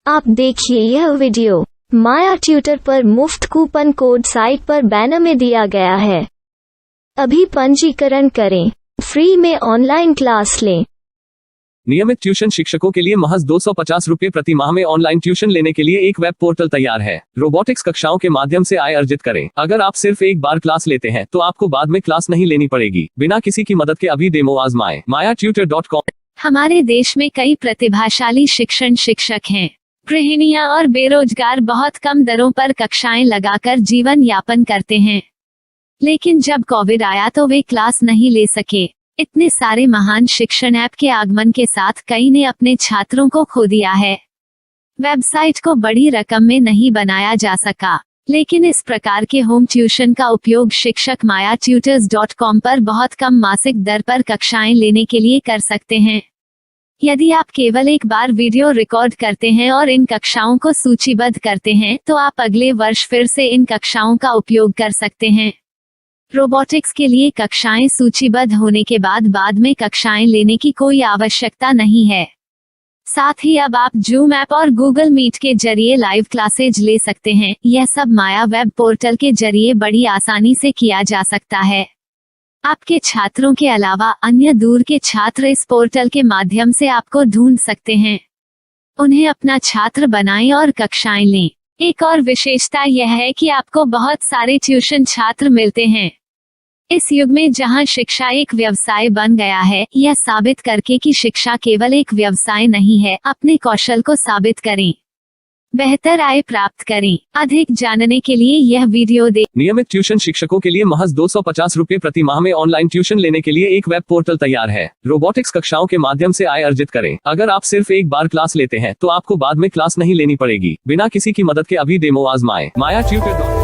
आप देखिए यह वीडियो माया ट्यूटर पर मुफ्त कूपन कोड साइट पर बैनर में दिया गया है। अभी पंजीकरण करें, फ्री में ऑनलाइन क्लास लें। नियमित ट्यूशन शिक्षकों के लिए महज 250 रुपये प्रति माह में ऑनलाइन ट्यूशन लेने के लिए एक वेब पोर्टल तैयार है। रोबोटिक्स कक्षाओं के माध्यम से आय अर्जित करें। अगर आप सिर्फ एक बार क्लास लेते हैं तो आपको बाद में क्लास नहीं लेनी पड़ेगी। बिना किसी की मदद के अभी डेमो आजमाएं। mayatutor.com। हमारे देश में कई प्रतिभाशाली शिक्षक हैं। गृहिणियां और बेरोजगार बहुत कम दरों पर कक्षाएं लगाकर जीवन यापन करते हैं, लेकिन जब कोविड आया तो वे क्लास नहीं ले सके। इतने सारे महान शिक्षण ऐप के आगमन के साथ कई ने अपने छात्रों को खो दिया है। वेबसाइट को बड़ी रकम में नहीं बनाया जा सका, लेकिन इस प्रकार के होम ट्यूशन का उपयोग शिक्षक mayatutors.com पर बहुत कम मासिक दर पर कक्षाएं लेने के लिए कर सकते हैं। यदि आप केवल एक बार वीडियो रिकॉर्ड करते हैं और इन कक्षाओं को सूचीबद्ध करते हैं तो आप अगले वर्ष फिर से इन कक्षाओं का उपयोग कर सकते हैं। रोबोटिक्स के लिए कक्षाएं सूचीबद्ध होने के बाद में कक्षाएं लेने की कोई आवश्यकता नहीं है। साथ ही अब आप जूम ऐप और गूगल मीट के जरिए लाइव क्लासेज ले सकते हैं। यह सब माया वेब पोर्टल के जरिए बड़ी आसानी से किया जा सकता है। आपके छात्रों के अलावा अन्य दूर के छात्र इस पोर्टल के माध्यम से आपको ढूंढ सकते हैं। उन्हें अपना छात्र बनाएं और कक्षाएं लें। एक और विशेषता यह है कि आपको बहुत सारे ट्यूशन छात्र मिलते हैं। इस युग में जहां शिक्षा एक व्यवसाय बन गया है, यह साबित करके कि शिक्षा केवल एक व्यवसाय नहीं है, अपने कौशल को साबित करें, बेहतर आय प्राप्त करें। अधिक जानने के लिए यह वीडियो देखें। नियमित ट्यूशन शिक्षकों के लिए महज 250 रुपये प्रति माह में ऑनलाइन ट्यूशन लेने के लिए एक वेब पोर्टल तैयार है। रोबोटिक्स कक्षाओं के माध्यम से आय अर्जित करें। अगर आप सिर्फ एक बार क्लास लेते हैं तो आपको बाद में क्लास नहीं लेनी पड़ेगी। बिना किसी की मदद के अभी डेमो आजमाएं। mayatutor.com।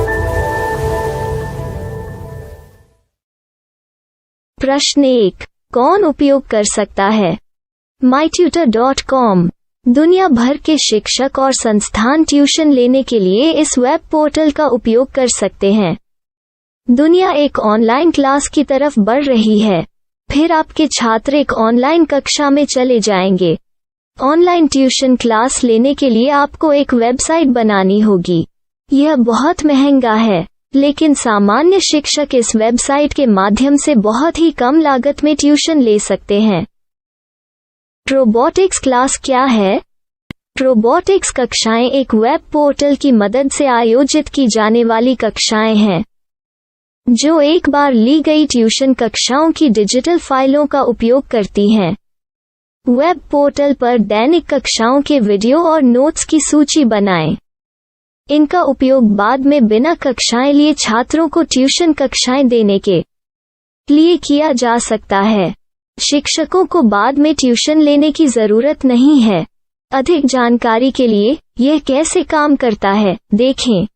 प्रश्न 1, कौन उपयोग कर सकता है? mytutor.com दुनिया भर के शिक्षक और संस्थान ट्यूशन लेने के लिए इस वेब पोर्टल का उपयोग कर सकते हैं। दुनिया एक ऑनलाइन क्लास की तरफ बढ़ रही है। फिर आपके छात्र एक ऑनलाइन कक्षा में चले जाएंगे। ऑनलाइन ट्यूशन क्लास लेने के लिए आपको एक वेबसाइट बनानी होगी। यह बहुत महंगा है, लेकिन सामान्य शिक्षक इस वेबसाइट के माध्यम से बहुत ही कम लागत में ट्यूशन ले सकते हैं। रोबोटिक्स क्लास क्या है? रोबोटिक्स कक्षाएं एक वेब पोर्टल की मदद से आयोजित की जाने वाली कक्षाएं हैं, जो एक बार ली गई ट्यूशन कक्षाओं की डिजिटल फाइलों का उपयोग करती हैं। वेब पोर्टल पर दैनिक कक्षाओं के वीडियो और नोट्स की सूची बनाएं। इनका उपयोग बाद में बिना कक्षाएं लिए छात्रों को ट्यूशन कक्षाएं देने के लिए किया जा सकता है। शिक्षकों को बाद में ट्यूशन लेने की जरूरत नहीं है। अधिक जानकारी के लिए यह कैसे काम करता है, देखें।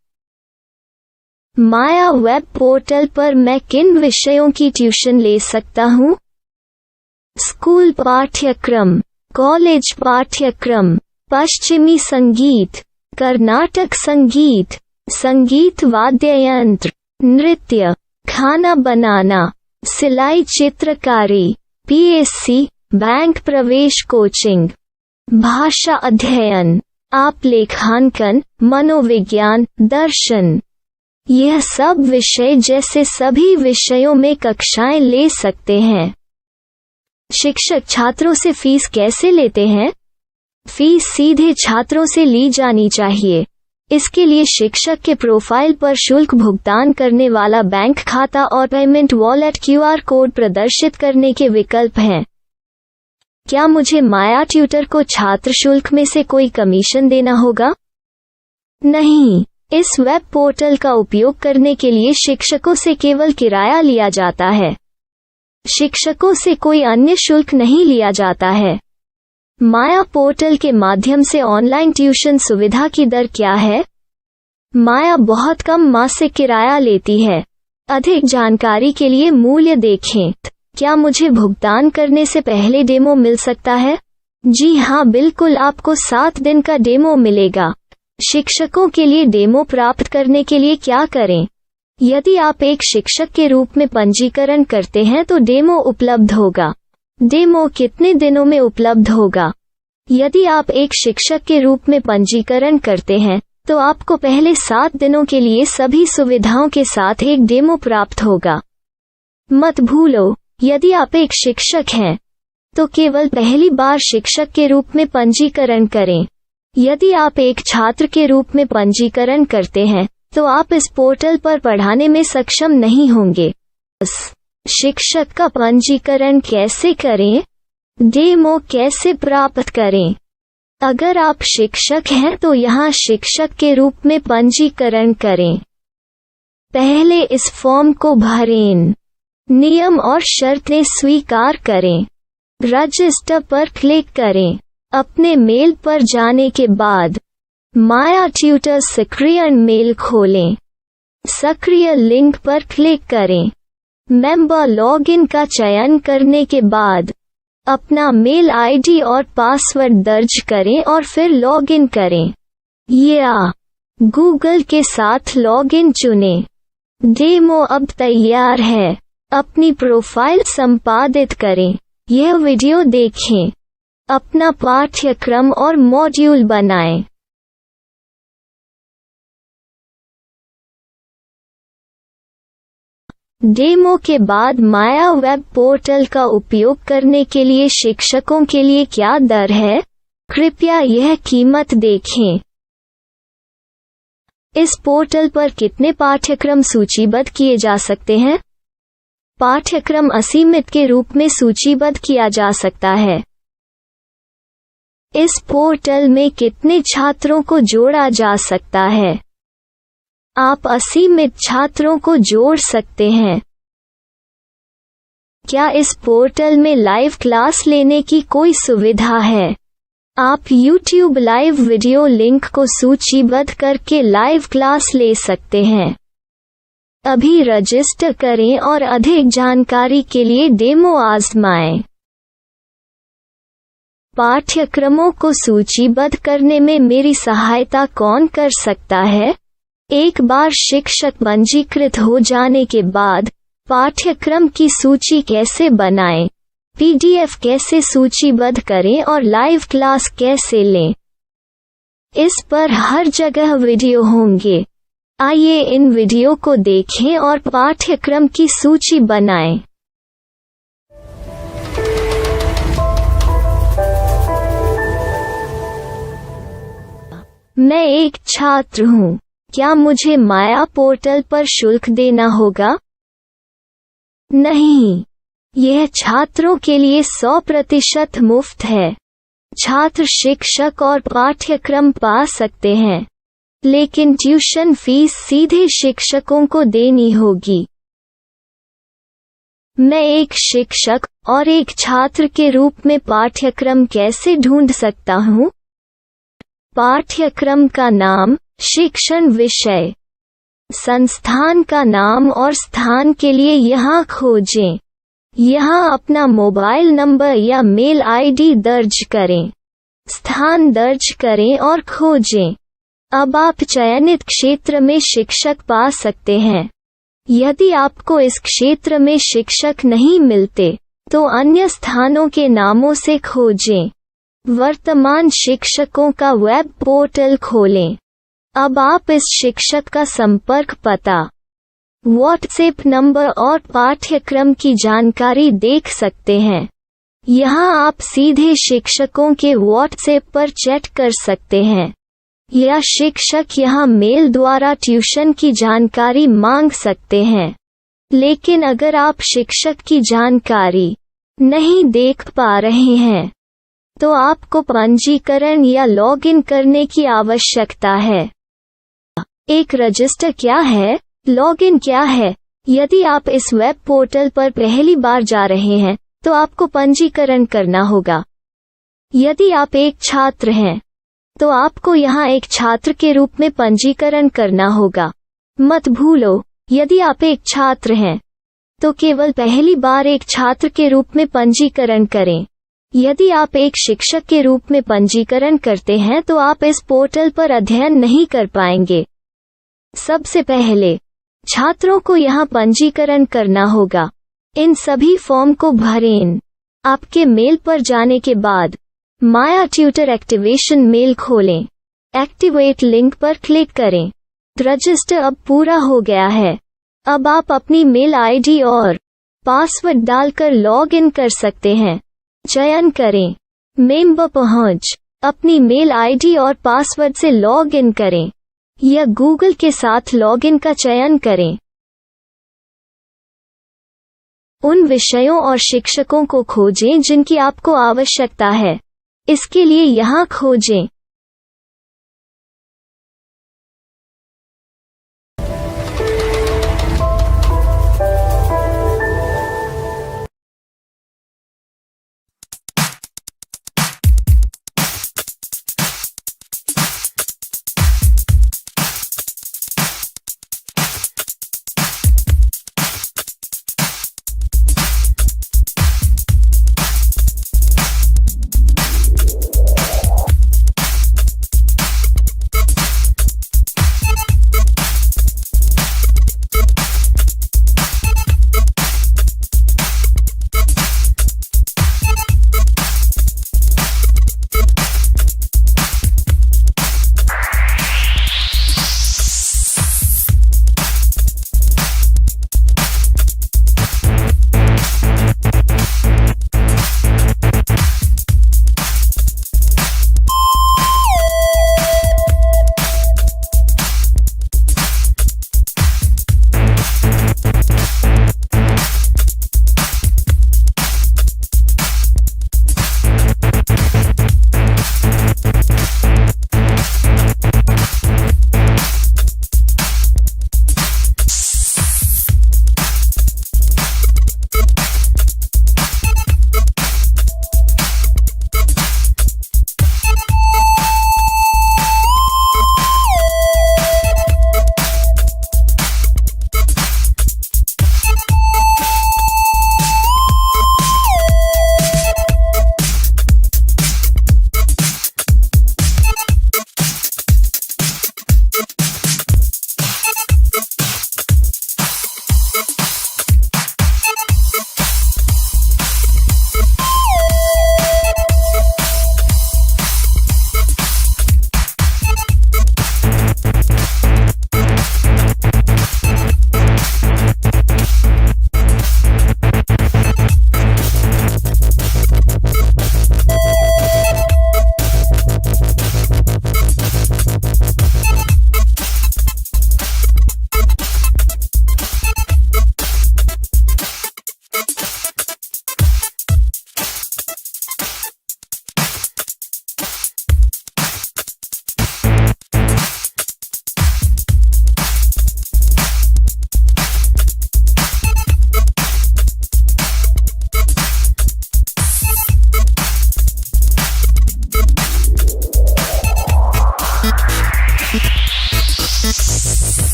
माया वेब पोर्टल पर मैं किन विषयों की ट्यूशन ले सकता हूँ? स्कूल पाठ्यक्रम, कॉलेज पाठ्यक्रम, पश्चिमी संगीत, कर्नाटक संगीत, संगीत वाद्य यंत्र, नृत्य, खाना बनाना, सिलाई चित्रकारी, पीएससी, बैंक प्रवेश कोचिंग, भाषा अध्ययन, आप लेखांकन, मनोविज्ञान, दर्शन। यह सब विषय जैसे सभी विषयों में कक्षाएं ले सकते हैं। शिक्षक छात्रों से फीस कैसे लेते हैं? फीस सीधे छात्रों से ली जानी चाहिए। इसके लिए शिक्षक के प्रोफाइल पर शुल्क भुगतान करने वाला बैंक खाता और पेमेंट वॉलेट क्यूआर कोड प्रदर्शित करने के विकल्प हैं। क्या मुझे माया ट्यूटर को छात्र शुल्क में से कोई कमीशन देना होगा? नहीं, इस वेब पोर्टल का उपयोग करने के लिए शिक्षकों से केवल किराया लिया जाता है। शिक्षकों से कोई अन्य शुल्क नहीं लिया जाता है। माया पोर्टल के माध्यम से ऑनलाइन ट्यूशन सुविधा की दर क्या है? माया बहुत कम मासिक किराया लेती है। अधिक जानकारी के लिए मूल्य देखें। क्या मुझे भुगतान करने से पहले डेमो मिल सकता है? जी हाँ, बिल्कुल, आपको 7 दिन का डेमो मिलेगा। शिक्षकों के लिए डेमो प्राप्त करने के लिए क्या करें? यदि आप एक शिक्षक के रूप में पंजीकरण करते हैं तो डेमो उपलब्ध होगा। डेमो कितने दिनों में उपलब्ध होगा? यदि आप एक शिक्षक के रूप में पंजीकरण करते हैं तो आपको पहले 7 दिनों के लिए सभी सुविधाओं के साथ एक डेमो प्राप्त होगा। मत भूलो, यदि आप एक शिक्षक हैं तो केवल पहली बार शिक्षक के रूप में पंजीकरण करें। यदि आप एक छात्र के रूप में पंजीकरण करते हैं तो आप इस पोर्टल पर पढ़ाने में सक्षम नहीं होंगे। शिक्षक का पंजीकरण कैसे करें? डेमो कैसे प्राप्त करें? अगर आप शिक्षक हैं तो यहाँ शिक्षक के रूप में पंजीकरण करें। पहले इस फॉर्म को भरें। नियम और शर्तें स्वीकार करें। रजिस्टर पर क्लिक करें। अपने मेल पर जाने के बाद माया ट्यूटर सक्रिय मेल खोलें। सक्रिय लिंक पर क्लिक करें। मेंबर लॉगिन का चयन करने के बाद अपना मेल आईडी और पासवर्ड दर्ज करें और फिर लॉगिन करें या गूगल के साथ लॉगिन चुनें। डेमो अब तैयार है। अपनी प्रोफाइल संपादित करें। यह वीडियो देखें। अपना पाठ्यक्रम और मॉड्यूल बनाएं। डेमो के बाद माया वेब पोर्टल का उपयोग करने के लिए शिक्षकों के लिए क्या दर है? कृपया यह कीमत देखें। इस पोर्टल पर कितने पाठ्यक्रम सूचीबद्ध किए जा सकते हैं? पाठ्यक्रम असीमित के रूप में सूचीबद्ध किया जा सकता है। इस पोर्टल में कितने छात्रों को जोड़ा जा सकता है? आप असीमित छात्रों को जोड़ सकते हैं। क्या इस पोर्टल में लाइव क्लास लेने की कोई सुविधा है? आप YouTube लाइव वीडियो लिंक को सूचीबद्ध करके लाइव क्लास ले सकते हैं। अभी रजिस्टर करें और अधिक जानकारी के लिए डेमो आजमाएं। पाठ्यक्रमों को सूचीबद्ध करने में मेरी सहायता कौन कर सकता है? एक बार शिक्षक पंजीकृत हो जाने के बाद पाठ्यक्रम की सूची कैसे बनाएं, PDF कैसे सूचीबद्ध करें और लाइव क्लास कैसे लें, इस पर हर जगह वीडियो होंगे। आइए इन वीडियो को देखें और पाठ्यक्रम की सूची बनाएं। मैं एक छात्र हूँ। क्या मुझे माया पोर्टल पर शुल्क देना होगा? नहीं, यह छात्रों के लिए 100% मुफ्त है। छात्र शिक्षक और पाठ्यक्रम पा सकते हैं, लेकिन ट्यूशन फीस सीधे शिक्षकों को देनी होगी। मैं एक शिक्षक और एक छात्र के रूप में पाठ्यक्रम कैसे ढूंढ सकता हूँ? पाठ्यक्रम का नाम, शिक्षण विषय, संस्थान का नाम और स्थान के लिए यहाँ खोजें। यहाँ अपना मोबाइल नंबर या मेल आईडी दर्ज करें। स्थान दर्ज करें और खोजें। अब आप चयनित क्षेत्र में शिक्षक पा सकते हैं। यदि आपको इस क्षेत्र में शिक्षक नहीं मिलते तो अन्य स्थानों के नामों से खोजें। वर्तमान शिक्षकों का वेब पोर्टल खोलें। अब आप इस शिक्षक का संपर्क पता, व्हाट्सएप नंबर और पाठ्यक्रम की जानकारी देख सकते हैं। यहाँ आप सीधे शिक्षकों के व्हाट्सएप पर चैट कर सकते हैं या शिक्षक यहाँ मेल द्वारा ट्यूशन की जानकारी मांग सकते हैं। लेकिन अगर आप शिक्षक की जानकारी नहीं देख पा रहे हैं तो आपको पंजीकरण या लॉगिन करने की आवश्यकता है। एक रजिस्टर क्या है? लॉगिन क्या है? यदि आप इस वेब पोर्टल पर पहली बार जा रहे हैं तो आपको पंजीकरण करना होगा। यदि आप एक छात्र हैं तो आपको यहाँ एक छात्र के रूप में पंजीकरण करना होगा। मत भूलो, यदि आप एक छात्र हैं तो केवल पहली बार एक छात्र के रूप में पंजीकरण करें। यदि आप एक शिक्षक के रूप में पंजीकरण करते हैं तो आप इस पोर्टल पर अध्ययन नहीं कर पाएंगे। सबसे पहले छात्रों को यहाँ पंजीकरण करना होगा। इन सभी फॉर्म को भरें। आपके मेल पर जाने के बाद माया ट्यूटर एक्टिवेशन मेल खोलें। एक्टिवेट लिंक पर क्लिक करें। रजिस्टर अब पूरा हो गया है। अब आप अपनी मेल आईडी और पासवर्ड डालकर लॉग इन कर सकते हैं। चयन करें मेंबर पहुंच। अपनी मेल आईडी और पासवर्ड से लॉग इन करें या गूगल के साथ लॉग इन का चयन करें। उन विषयों और शिक्षकों को खोजें जिनकी आपको आवश्यकता है। इसके लिए यहाँ खोजें।